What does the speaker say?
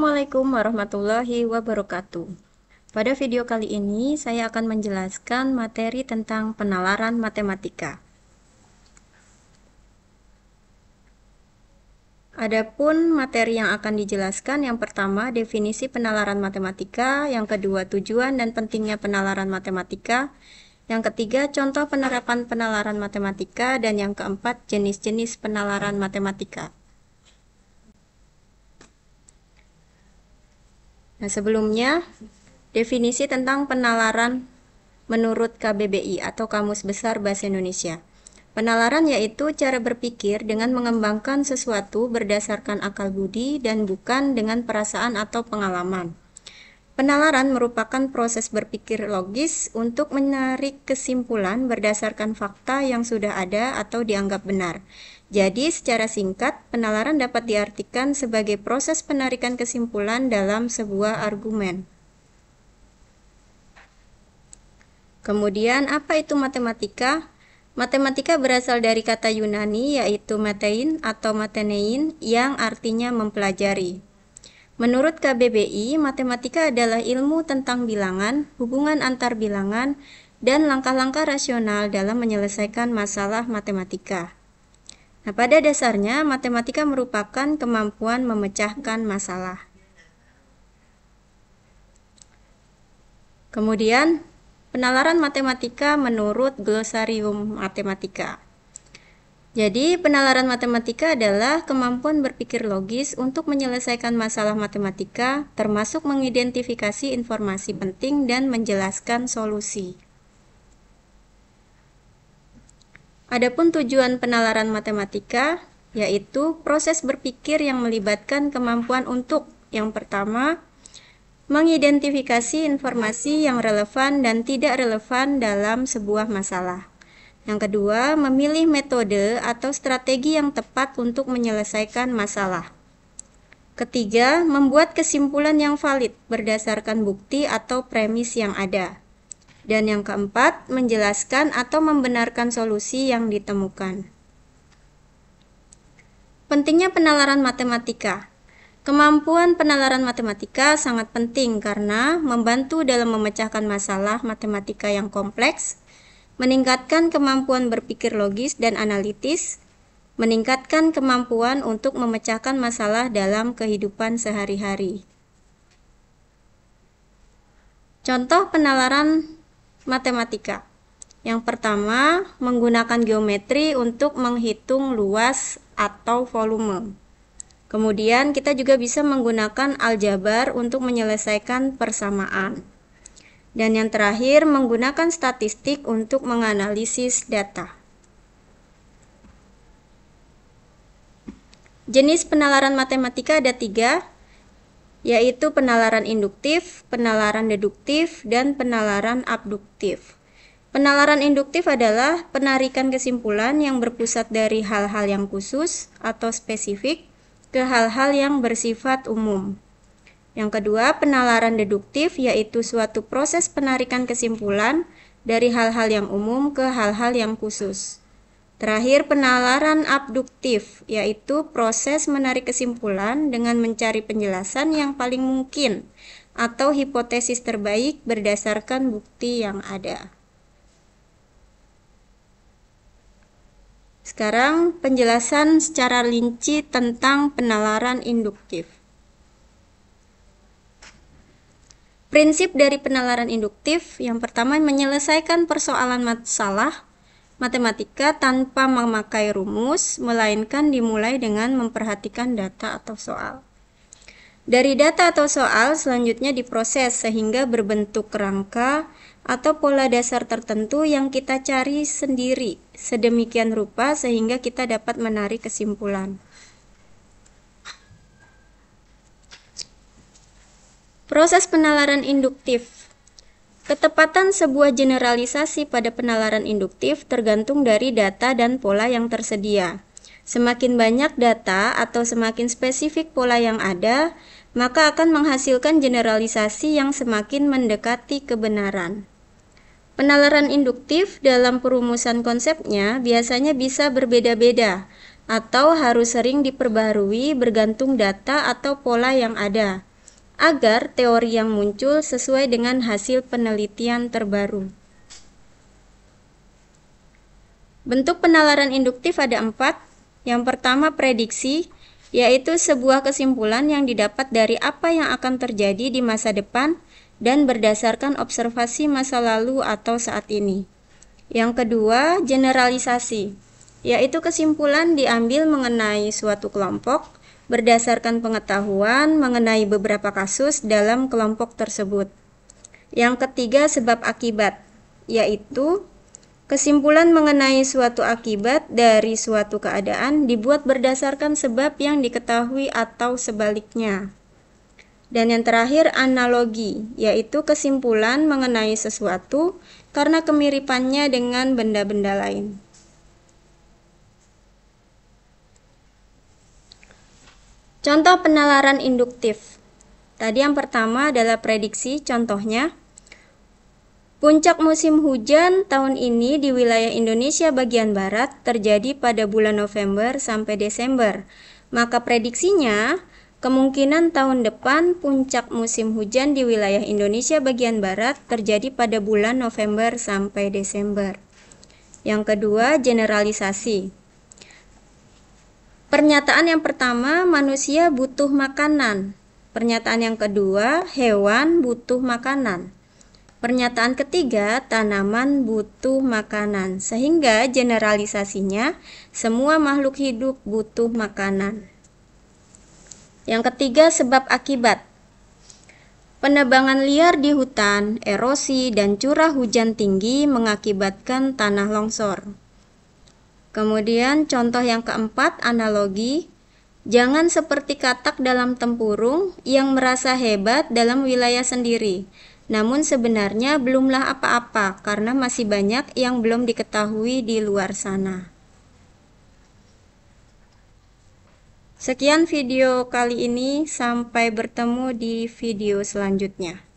Assalamualaikum warahmatullahi wabarakatuh. Pada video kali ini, saya akan menjelaskan materi tentang penalaran matematika. Adapun materi yang akan dijelaskan, yang pertama, definisi penalaran matematika, yang kedua, tujuan dan pentingnya penalaran matematika, yang ketiga, contoh penerapan penalaran matematika, dan yang keempat, jenis-jenis penalaran matematika. Nah, sebelumnya, definisi tentang penalaran menurut KBBI atau Kamus Besar Bahasa Indonesia. Penalaran yaitu cara berpikir dengan mengembangkan sesuatu berdasarkan akal budi dan bukan dengan perasaan atau pengalaman. Penalaran merupakan proses berpikir logis untuk menarik kesimpulan berdasarkan fakta yang sudah ada atau dianggap benar. Jadi, secara singkat, penalaran dapat diartikan sebagai proses penarikan kesimpulan dalam sebuah argumen. Kemudian, apa itu matematika? Matematika berasal dari kata Yunani yaitu matein atau matenein yang artinya mempelajari. Menurut KBBI, matematika adalah ilmu tentang bilangan, hubungan antar bilangan, dan langkah-langkah rasional dalam menyelesaikan masalah matematika. Nah, pada dasarnya, matematika merupakan kemampuan memecahkan masalah. Kemudian, penalaran matematika menurut Glosarium Matematika. Jadi, penalaran matematika adalah kemampuan berpikir logis untuk menyelesaikan masalah matematika, termasuk mengidentifikasi informasi penting dan menjelaskan solusi. Adapun tujuan penalaran matematika, yaitu proses berpikir yang melibatkan kemampuan untuk, yang pertama, mengidentifikasi informasi yang relevan dan tidak relevan dalam sebuah masalah. Yang kedua, memilih metode atau strategi yang tepat untuk menyelesaikan masalah. Ketiga, membuat kesimpulan yang valid berdasarkan bukti atau premis yang ada. Dan yang keempat, menjelaskan atau membenarkan solusi yang ditemukan. Pentingnya penalaran matematika. Kemampuan penalaran matematika sangat penting karena membantu dalam memecahkan masalah matematika yang kompleks, meningkatkan kemampuan berpikir logis dan analitis, meningkatkan kemampuan untuk memecahkan masalah dalam kehidupan sehari-hari. Contoh penalaran matematika. Yang pertama, menggunakan geometri untuk menghitung luas atau volume. Kemudian kita juga bisa menggunakan aljabar untuk menyelesaikan persamaan. Dan yang terakhir, menggunakan statistik untuk menganalisis data. Jenis penalaran matematika ada 3, yaitu penalaran induktif, penalaran deduktif, dan penalaran abduktif. Penalaran induktif adalah penarikan kesimpulan yang berpusat dari hal-hal yang khusus atau spesifik ke hal-hal yang bersifat umum. Yang kedua, penalaran deduktif yaitu suatu proses penarikan kesimpulan dari hal-hal yang umum ke hal-hal yang khusus. Terakhir, penalaran abduktif yaitu proses menarik kesimpulan dengan mencari penjelasan yang paling mungkin atau hipotesis terbaik berdasarkan bukti yang ada. Sekarang penjelasan secara rinci tentang penalaran induktif. Prinsip dari penalaran induktif yang pertama, menyelesaikan persoalan masalah matematika tanpa memakai rumus, melainkan dimulai dengan memperhatikan data atau soal. Dari data atau soal selanjutnya diproses sehingga berbentuk rangka atau pola dasar tertentu yang kita cari sendiri sedemikian rupa sehingga kita dapat menarik kesimpulan. Proses penalaran induktif. Ketepatan sebuah generalisasi pada penalaran induktif tergantung dari data dan pola yang tersedia. Semakin banyak data atau semakin spesifik pola yang ada, maka akan menghasilkan generalisasi yang semakin mendekati kebenaran. Penalaran induktif dalam perumusan konsepnya biasanya bisa berbeda-beda atau harus sering diperbaharui bergantung data atau pola yang ada. agar teori yang muncul sesuai dengan hasil penelitian terbaru. Bentuk penalaran induktif ada 4. Yang pertama prediksi, yaitu sebuah kesimpulan yang didapat dari apa yang akan terjadi di masa depan dan berdasarkan observasi masa lalu atau saat ini. Yang kedua generalisasi, yaitu kesimpulan diambil mengenai suatu kelompok berdasarkan pengetahuan mengenai beberapa kasus dalam kelompok tersebut. Yang ketiga sebab akibat, yaitu kesimpulan mengenai suatu akibat dari suatu keadaan dibuat berdasarkan sebab yang diketahui atau sebaliknya. Dan yang terakhir analogi, yaitu kesimpulan mengenai sesuatu karena kemiripannya dengan benda-benda lain. Contoh penalaran induktif. Tadi yang pertama adalah prediksi, contohnya puncak musim hujan tahun ini di wilayah Indonesia bagian barat terjadi pada bulan November sampai Desember. Maka prediksinya, kemungkinan tahun depan puncak musim hujan di wilayah Indonesia bagian barat terjadi pada bulan November sampai Desember. Yang kedua, generalisasi. Pernyataan yang pertama, manusia butuh makanan. Pernyataan yang kedua, hewan butuh makanan. Pernyataan ketiga, tanaman butuh makanan. Sehingga generalisasinya, semua makhluk hidup butuh makanan. Yang ketiga, sebab akibat. Penebangan liar di hutan, erosi, dan curah hujan tinggi mengakibatkan tanah longsor. Kemudian contoh yang keempat, analogi. Jangan seperti katak dalam tempurung yang merasa hebat dalam wilayah sendiri, namun sebenarnya belumlah apa-apa karena masih banyak yang belum diketahui di luar sana. Sekian video kali ini, sampai bertemu di video selanjutnya.